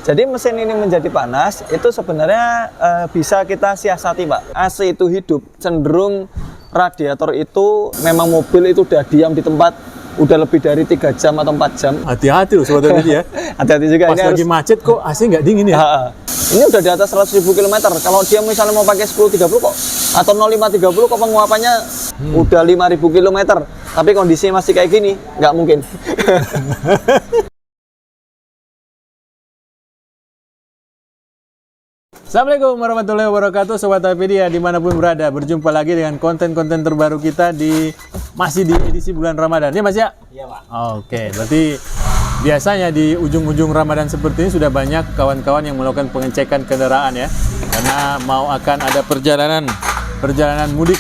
Jadi mesin ini menjadi panas itu sebenarnya bisa kita siasati, Pak. AC itu hidup, cenderung radiator itu memang mobil itu udah diam di tempat udah lebih dari 3 jam atau 4 jam. Hati-hati loh Sobat Tadi ya. Hati-hati juga. Pas ini lagi macet kok AC nggak dingin ya? Ini udah di atas 100.000 km. Kalau dia misalnya mau pakai 1030 kok atau 0530 kok penguapannya udah 5.000 km. Tapi kondisinya masih kayak gini, nggak mungkin. Assalamualaikum warahmatullahi wabarakatuh Sobat Apedia dimanapun berada. Berjumpa lagi dengan konten-konten terbaru kita masih di edisi bulan Ramadan. Ya Mas ya? Iya Pak. Oke, berarti biasanya di ujung-ujung Ramadan seperti ini sudah banyak kawan-kawan yang melakukan pengecekan kendaraan ya. Karena mau akan ada perjalanan mudik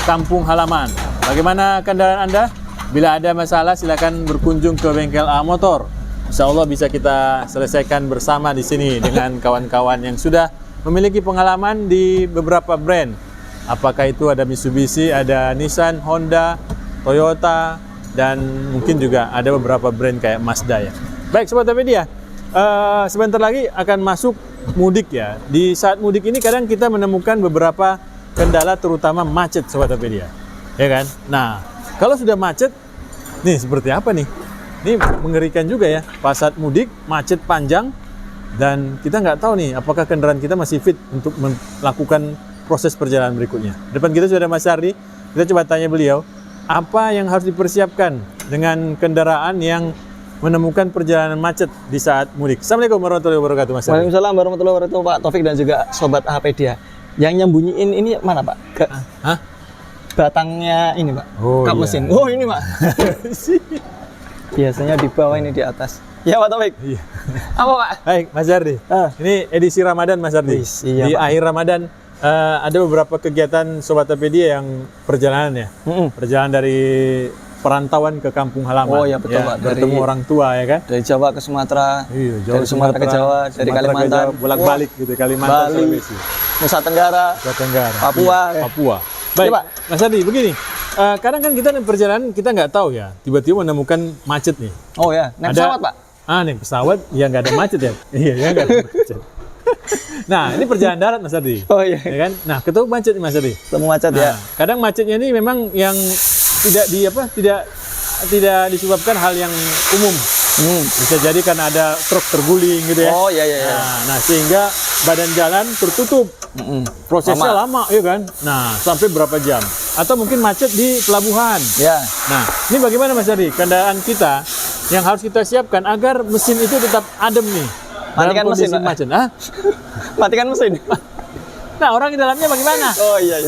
kampung halaman. Bagaimana kendaraan Anda? Bila ada masalah silakan berkunjung ke bengkel A Motor. Insya Allah bisa kita selesaikan bersama di sini dengan kawan-kawan yang sudah memiliki pengalaman di beberapa brand. Apakah itu ada Mitsubishi, ada Nissan, Honda, Toyota, dan mungkin juga ada beberapa brand kayak Mazda ya. Baik Sobat Apedia, sebentar lagi akan masuk mudik ya. Di saat mudik ini kadang kita menemukan beberapa kendala terutama macet Sobat Apedia. Ya kan? Nah, kalau sudah macet, nih seperti apa nih? Ini mengerikan juga ya, pas saat mudik, macet panjang, dan kita nggak tahu nih apakah kendaraan kita masih fit untuk melakukan proses perjalanan berikutnya. Depan kita sudah ada Mas Ardi, kita coba tanya beliau, apa yang harus dipersiapkan dengan kendaraan yang menemukan perjalanan macet di saat mudik. Assalamualaikum warahmatullahi wabarakatuh Mas Ardi. Waalaikumsalam warahmatullahi wabarakatuh Pak Taufik dan juga Sobat Apedia. Yang nyembunyiin ini mana Pak? Batangnya ini Pak, kap mesin. Oh ini Pak. Biasanya di bawah, ini di atas. Ya Pak Taufik. Iya. Apa Pak? Baik Mas Ardi. Ini edisi Ramadan Mas Ardi. Iya, di Pak. akhir Ramadan ada beberapa kegiatan Sobat Apedia yang perjalanan ya. Perjalanan dari perantauan ke kampung halaman. Oh ya betul Pak. Bertemu orang tua ya kan. Dari Jawa ke Sumatera. Iya, dari Sumatera ke Jawa, dari Kalimantan. Bolak-balik gitu, Kalimantan, Bali, Sulawesi, Nusa Tenggara, Papua. Iya, Papua. Baik, Pak. Mas Ardi, begini. Kadang kan kita dalam perjalanan kita nggak tahu ya, tiba-tiba menemukan macet nih. Oh ya, naik pesawat Pak? Naik pesawat, ya nggak ada macet ya. Iya, ya nggak ada macet. Nah, ini perjalanan darat Mas Ardi. Oh iya. Ya kan? Nah, ketemu macet nih Mas Ardi. Ketemu macet ya. Kadang macetnya ini memang yang tidak disebabkan hal yang umum. Bisa jadi karena ada truk terguling gitu ya. Oh iya. Nah, sehingga badan jalan tertutup. Prosesnya lama ya kan. Nah, sampai berapa jam? Atau mungkin macet di pelabuhan. Ya. Nah, ini bagaimana Mas Ardi? Kendaraan kita yang harus kita siapkan agar mesin itu tetap adem nih. Matikan mesin, Pak. macet. Matikan mesin. Nah, orang di dalamnya bagaimana? Oh iya.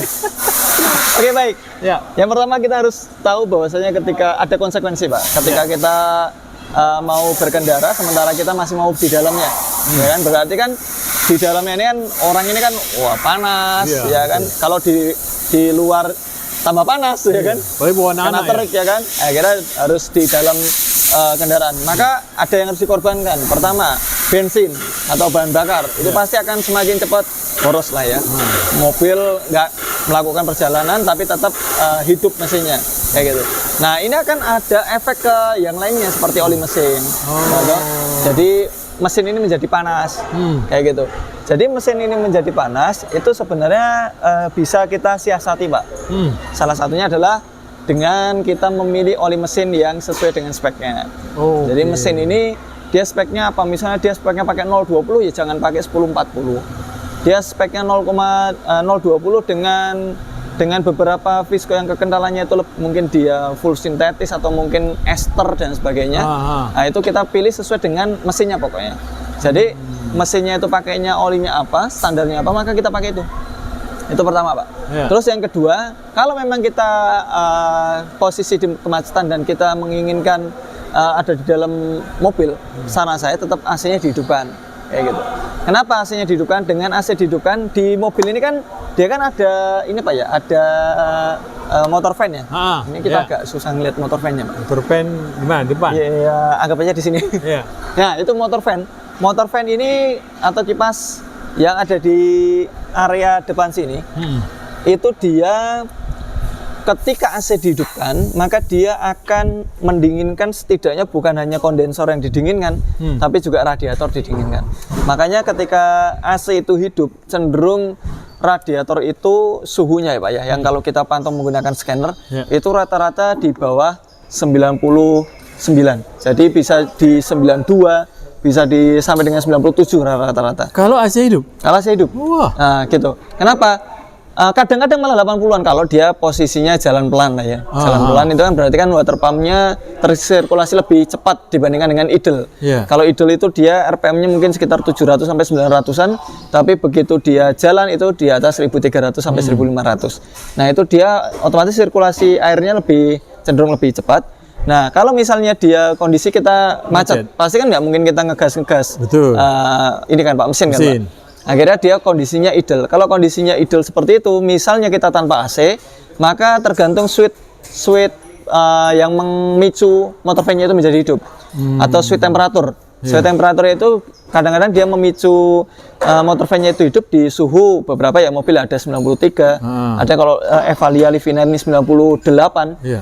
Oke baik. Ya. Yang pertama kita harus tahu bahwasanya ketika ada konsekuensi Pak. Ketika kita mau berkendara sementara kita masih mau di dalamnya. Ya kan? Berarti kan di dalamnya ini kan orang ini kan wah panas ya kan. Kalau di luar tambah panas ya kan. Karena terik ya kan. Akhirnya harus di dalam kendaraan. Maka ada yang harus dikorbankan. Pertama, bensin atau bahan bakar. Itu pasti akan semakin cepat boros lah ya. Mobil nggak melakukan perjalanan tapi tetap hidup mesinnya kayak gitu. Nah, ini akan ada efek ke yang lainnya seperti oli mesin. Jadi mesin ini menjadi panas kayak gitu. Jadi mesin ini menjadi panas itu sebenarnya bisa kita siasati Pak. Salah satunya adalah dengan kita memilih oli mesin yang sesuai dengan speknya. Jadi mesin ini dia speknya apa? Misalnya dia speknya pakai 020 ya jangan pakai 1040. Dia speknya 020 dengan beberapa visco yang kekentalannya itu mungkin dia full sintetis atau mungkin ester dan sebagainya. Nah, itu kita pilih sesuai dengan mesinnya pokoknya. Jadi mesinnya itu pakainya olinya apa, standarnya apa, maka kita pakai itu. Itu pertama Pak. Terus yang kedua, kalau memang kita posisi di kemacetan dan kita menginginkan ada di dalam mobil, saran saya tetap AC-nya dihidupkan kayak gitu. Kenapa AC-nya dihidupkan? Dengan AC dihidupkan di mobil ini kan dia kan ada ini Pak ya, ada motor fan ya. Ini kita agak susah ngeliat motor fan-nya Pak. Motor fan di mana? Depan? Iya, anggap aja di sini. Nah, itu motor fan. Motor fan ini atau kipas yang ada di area depan sini, itu dia ketika AC dihidupkan, maka dia akan mendinginkan setidaknya bukan hanya kondensor yang didinginkan, tapi juga radiator didinginkan. Makanya ketika AC itu hidup, cenderung radiator itu suhunya ya Pak ya, yang kalau kita pantau menggunakan scanner, itu rata-rata di bawah 99. Jadi bisa di 92, bisa di sampai dengan 97 rata-rata. Kalau AC hidup? Kalau AC hidup. Wah. Nah, gitu. Kenapa? Kadang-kadang malah 80-an kalau dia posisinya jalan pelan lah ya. Jalan pelan itu kan berarti kan water pumpnya tersirkulasi lebih cepat dibandingkan dengan idle. Kalau idle itu dia RPM-nya mungkin sekitar 700 sampai 900-an, tapi begitu dia jalan itu di atas 1300 sampai 1500. Nah, itu dia otomatis sirkulasi airnya cenderung lebih cepat. Nah, kalau misalnya dia kondisi kita macet, pasti kan nggak mungkin kita ngegas. Betul. Ini kan Pak, mesin kan Pak? Akhirnya dia kondisinya idle. Kalau kondisinya idle seperti itu, misalnya kita tanpa AC, maka tergantung switch yang memicu motor fan-nya itu menjadi hidup, atau switch temperatur. Switch temperatur itu kadang-kadang dia memicu motor fan-nya itu hidup di suhu beberapa ya, mobil ada 93, ada kalau Evalia Livina ini 98.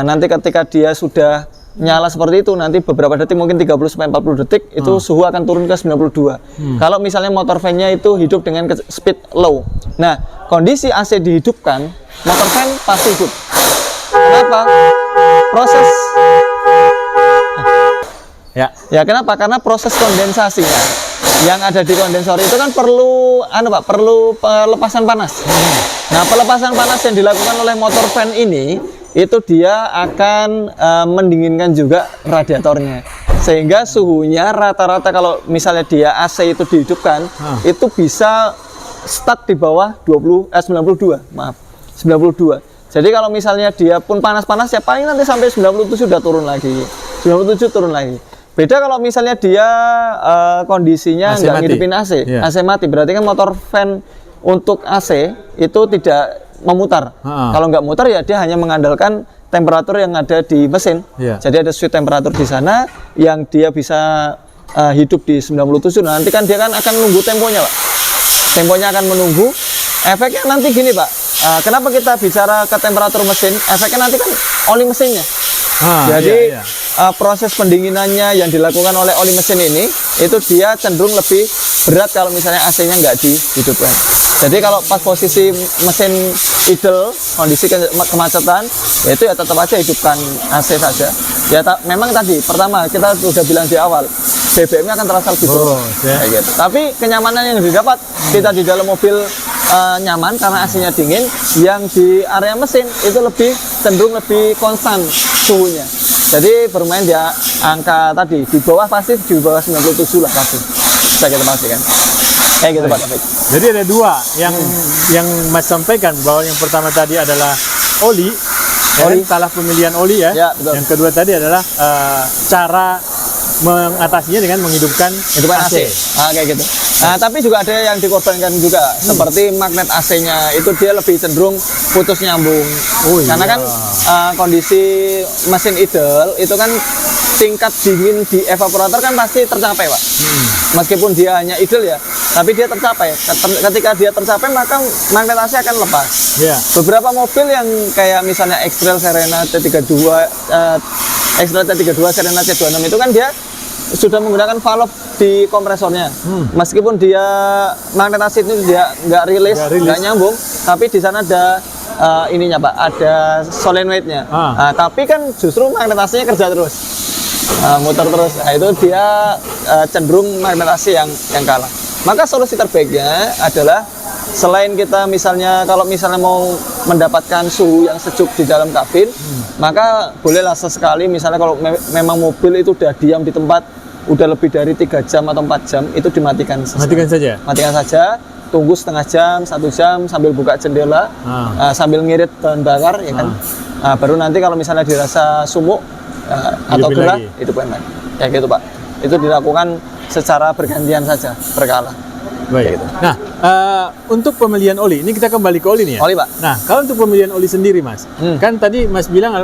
Nanti ketika dia sudah nyala seperti itu, nanti beberapa detik mungkin 30-40 detik itu suhu akan turun ke 92. Kalau misalnya motor fan-nya itu hidup dengan speed low. Nah, kondisi AC dihidupkan, motor fan pasti hidup. Kenapa? Proses ya kenapa? Karena proses kondensasinya yang ada di kondensor itu kan perlu perlu pelepasan panas. Nah, pelepasan panas yang dilakukan oleh motor fan ini itu dia akan mendinginkan juga radiatornya, sehingga suhunya rata-rata kalau misalnya dia AC itu dihidupkan itu bisa stuck di bawah 92. Jadi kalau misalnya dia pun panas-panas ya paling nanti sampai 97 sudah turun lagi, 97 turun lagi. Beda kalau misalnya dia kondisinya nggak ngidupin AC, AC mati, berarti kan motor fan untuk AC itu tidak memutar. Kalau nggak mutar ya dia hanya mengandalkan temperatur yang ada di mesin. Jadi ada switch temperatur di sana yang dia bisa hidup di 97. Nah, nanti kan dia kan akan menunggu temponya Pak. Temponya akan menunggu. Efeknya nanti gini Pak. Kenapa kita bicara ke temperatur mesin? Efeknya nanti kan oli mesinnya. Jadi proses pendinginannya yang dilakukan oleh oli mesin ini itu dia cenderung lebih berat kalau misalnya AC-nya nggak dihidupkan. Jadi kalau pas posisi mesin idle, kondisi kemacetan, yaitu ya tetap aja hidupkan AC saja. Ya memang tadi pertama kita sudah bilang di awal, BBM-nya akan terasa lebih turun. Gitu. Tapi kenyamanan yang didapat kita di dalam mobil nyaman karena AC-nya dingin, yang di area mesin itu cenderung lebih konstan suhunya. Jadi bermain di angka tadi di bawah pasti di bawah 97 lah pasti. Bisa kita pastikan. Kayak gitu Pak Taufik. Jadi ada dua yang Mas sampaikan, bahwa yang pertama tadi adalah oli. Salah pemilihan oli ya. Betul. Yang kedua tadi adalah cara mengatasinya dengan menghidupkan AC. Kayak gitu. Nah, tapi juga ada yang dikorbankan juga, seperti magnet AC-nya itu dia lebih cenderung putus nyambung. Karena kan kondisi mesin idle itu kan tingkat dingin di evaporator kan pasti tercapai Pak. Meskipun dia hanya idle ya, tapi dia tercapai. Ketika dia tercapai maka magnet AC akan lepas. Beberapa mobil yang kayak misalnya X-Trail Serena T32, X-Trail T32 Serena C26 itu kan dia sudah menggunakan valve di kompresornya. Meskipun dia magnet AC itu dia nggak rilis, nggak nyambung, tapi di sana ada ininya Pak, ada solenoidnya. Tapi kan justru magnet AC-nya kerja terus, muter terus. Nah, itu dia cenderung magnet AC yang kalah. Maka solusi terbaiknya adalah selain kita misalnya kalau misalnya mau mendapatkan suhu yang sejuk di dalam kabin, maka bolehlah sesekali misalnya kalau memang mobil itu udah diam di tempat udah lebih dari 3 jam atau 4 jam itu dimatikan saja. Matikan saja, tunggu setengah jam, 1 jam sambil buka jendela, sambil ngirit bahan bakar ya kan. Baru nanti kalau misalnya dirasa sumuk atau gerah itu lagi. Kayak gitu Pak. Itu dilakukan secara bergantian saja, berkala. Baik. Gitu. Nah, untuk pemilihan oli, ini kita kembali ke oli nih ya. Oli Pak. Nah, kalau untuk pemilihan oli sendiri Mas, kan tadi Mas bilang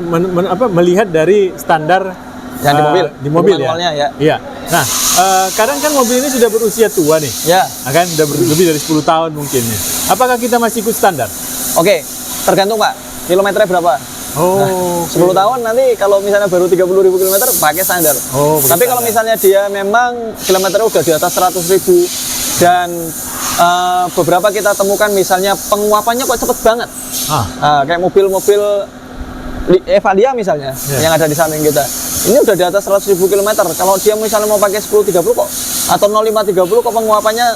melihat dari standar yang di mobil ya. Iya. Nah, kadang kan mobil ini sudah berusia tua nih. Kan sudah lebih dari 10 tahun mungkin nih. Apakah kita masih ikut standar? Oke, tergantung Pak. kilometernya berapa. Oh, 10 tahun nanti kalau misalnya baru 30.000 kilometer pakai standar. Oh, pakai Tapi kalau misalnya dia memang kilometernya udah di atas 100.000 dan beberapa kita temukan misalnya penguapannya kok cepet banget. Kayak mobil-mobil Evalia misalnya yang ada di samping kita. Ini udah di atas 100.000 kilometer. Kalau dia misalnya mau pakai 1030 kok atau 0530 kok penguapannya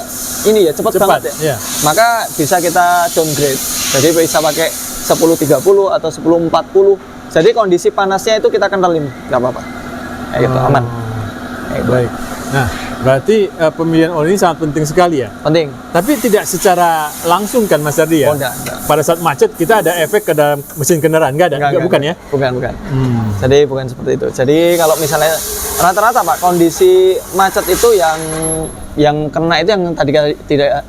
ini ya cepet banget ya. Maka bisa kita downgrade. Jadi bisa pakai 1030 atau 1040. Jadi kondisi panasnya itu kita kenalin, nggak apa-apa. Kayak gitu, aman. Baik. Nah, berarti pemilihan oli ini sangat penting sekali ya. Penting. Tapi tidak secara langsung kan Mas Ardi ya? Oh, enggak. Pada saat macet kita ada efek ke dalam mesin kendaraan, nggak ada? Enggak, bukan ya? Bukan. Jadi bukan seperti itu. Jadi kalau misalnya rata-rata Pak, kondisi macet itu yang kena itu yang tadi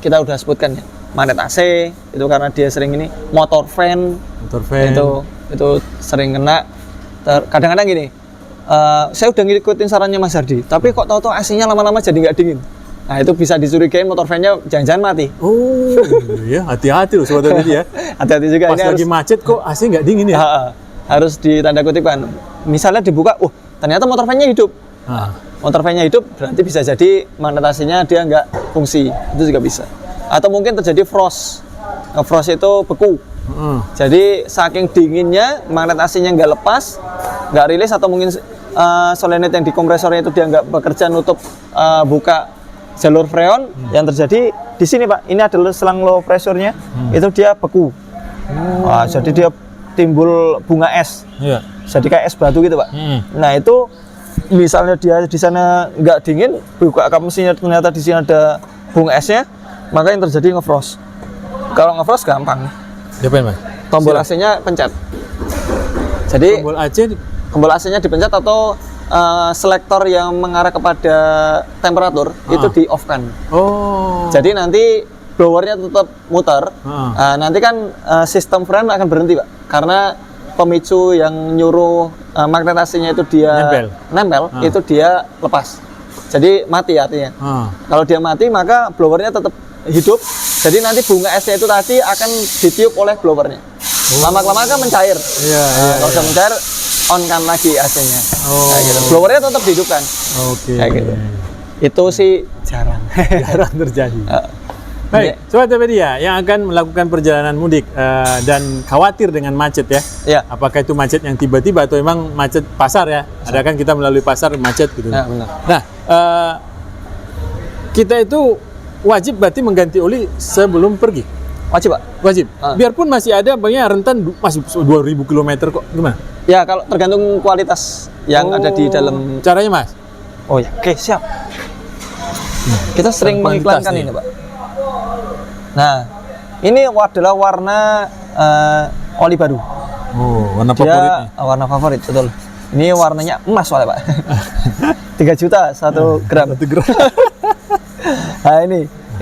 kita udah sebutkan ya. Magnet AC itu karena dia sering ini, motor fan itu sering kena. Kadang-kadang gini, saya udah ngikutin sarannya Mas Hardi, tapi kok tahu-tahu AC-nya lama-lama jadi nggak dingin. Nah itu bisa dicurigain motor fan-nya jangan-jangan mati. Oh iya, hati-hati loh sobat Hardi ya. Hati-hati juga. Pas ini lagi macet kok AC nggak dingin ya? Harus ditanda kutipkan. Misalnya dibuka, ternyata motor fan-nya hidup. Motor fan-nya hidup berarti bisa jadi magnet AC-nya dia nggak fungsi, itu juga bisa. Atau mungkin terjadi frost. Frost itu beku. Jadi saking dinginnya magnet AC-nya nggak lepas, nggak rilis, atau mungkin solenoid yang di kompresornya itu dia nggak bekerja nutup buka jalur freon. Yang terjadi di sini Pak, ini adalah selang low pressure-nya, itu dia beku. Jadi dia timbul bunga es. Jadi kayak es batu gitu Pak. Nah itu misalnya dia di sana nggak dingin, buka kap mesinnya ternyata di sini ada bunga esnya, maka yang terjadi ngefrost. Kalau ngefrost gampang. Diapain Mas? Tombol AC-nya pencet. Jadi tombol AC-nya dipencet atau selektor yang mengarah kepada temperatur itu di off-kan. Jadi nanti blowernya tetap muter. Nanti kan sistem freon akan berhenti Pak, karena pemicu yang nyuruh magnet AC-nya itu dia nempel itu dia lepas. Jadi mati artinya. Kalau dia mati maka blowernya tetap hidup. Jadi nanti bunga esnya itu tadi akan ditiup oleh blowernya. Lama-lama kan mencair. Kalau sudah mencair, on kan lagi AC-nya. Kayak gitu. Blowernya tetap dihidupkan. Kayak gitu. Itu sih jarang terjadi. Baik, Sobat Topedia yang akan melakukan perjalanan mudik dan khawatir dengan macet ya. Apakah itu macet yang tiba-tiba atau memang macet pasar ya? Ada kan kita melalui pasar macet gitu. Benar. Nah, kita itu wajib berarti mengganti oli sebelum pergi. Wajib Pak. Wajib. Biarpun masih ada banyak rentan masih 2.000 km kok. Gimana? Ya kalau tergantung kualitas yang ada di dalam. Caranya Mas? Oh ya, oke siap. Kita sering mengiklankan ini Pak. Nah, ini adalah warna oli baru. Warna favoritnya. Warna favorit, betul. Ini warnanya emas soalnya Pak. 3 juta 1 gram. 1 gram. Nah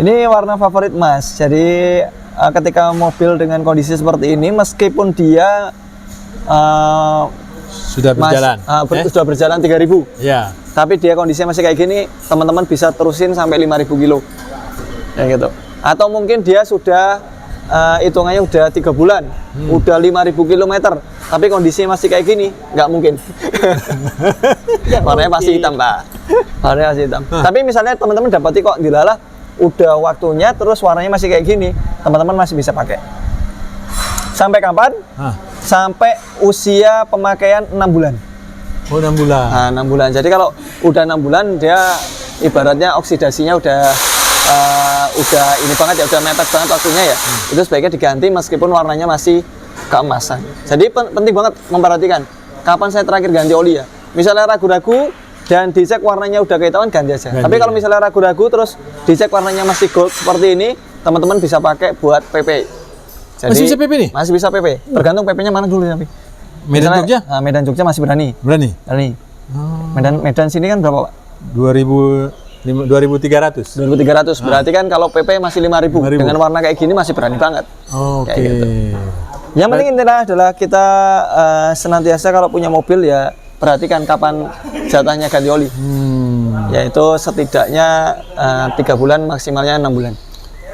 ini warna favorit Mas. Jadi ketika mobil dengan kondisi seperti ini, meskipun dia sudah berjalan, sudah berjalan 3.000. Ya. Tapi dia kondisinya masih kayak gini, teman-teman bisa terusin sampai 5.000 kilo. Kayak gitu. Atau mungkin dia sudah hitungannya udah 3 bulan, udah 5.000 kilometer, tapi kondisinya masih kayak gini, nggak mungkin. Warnanya pasti hitam Pak. Warnanya pasti hitam. Tapi misalnya teman-teman dapati kok dilalah udah waktunya terus warnanya masih kayak gini, teman-teman masih bisa pakai. Sampai kapan? Sampai usia pemakaian 6 bulan. 6 bulan. Nah, 6 bulan. Jadi kalau udah 6 bulan dia ibaratnya oksidasinya udah ini banget ya, udah mepet banget waktunya ya. Itu sebaiknya diganti meskipun warnanya masih keemasan. Jadi penting banget memperhatikan kapan saya terakhir ganti oli ya. Misalnya ragu-ragu dan dicek warnanya udah kehitaman, ganti aja. Tapi kalau misalnya ragu-ragu terus dicek warnanya masih gold seperti ini, teman-teman bisa pakai buat PP. Jadi, masih bisa PP nih? Masih bisa PP. Tergantung PP-nya mana dulu tapi. Medan Jogja? Nah, Medan Jogja masih berani. Berani? Medan sini kan berapa Pak? 2.300. 2.300. Berarti kan kalau PP masih 5.000. Dengan warna kayak gini masih berani banget. Oke. Gitu. Yang penting intinya adalah kita senantiasa kalau punya mobil ya perhatikan kapan jatahnya ganti oli. Yaitu setidaknya 3 bulan, maksimalnya 6 bulan.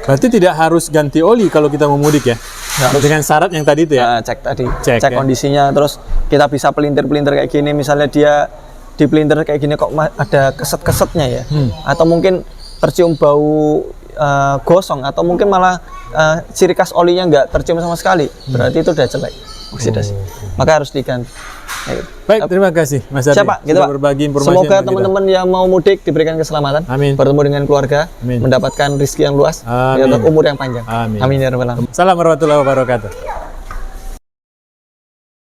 Berarti tidak harus ganti oli kalau kita mau mudik ya? harus dengan syarat yang tadi itu ya. cek tadi, Cek, cek ya. kondisinya, terus kita bisa pelintir-pelintir kayak gini, misalnya dia di pelintir kayak gini kok ada keset-kesetnya ya, atau mungkin tercium bau gosong, atau mungkin malah ciri khas olinya nggak tercium sama sekali, berarti itu udah jelek, oksidasi, maka harus diganti. Baik, terima kasih Mas Ardi. Siapa? Gitu, sudah Pak. berbagi informasi. Semoga dengan kita. teman-teman yang mau mudik diberikan keselamatan, Amin. bertemu dengan keluarga, Amin. mendapatkan rezeki yang luas, Amin. umur yang panjang. Amin. Amin ya rabbal alamin. Salam warahmatullahi wabarakatuh.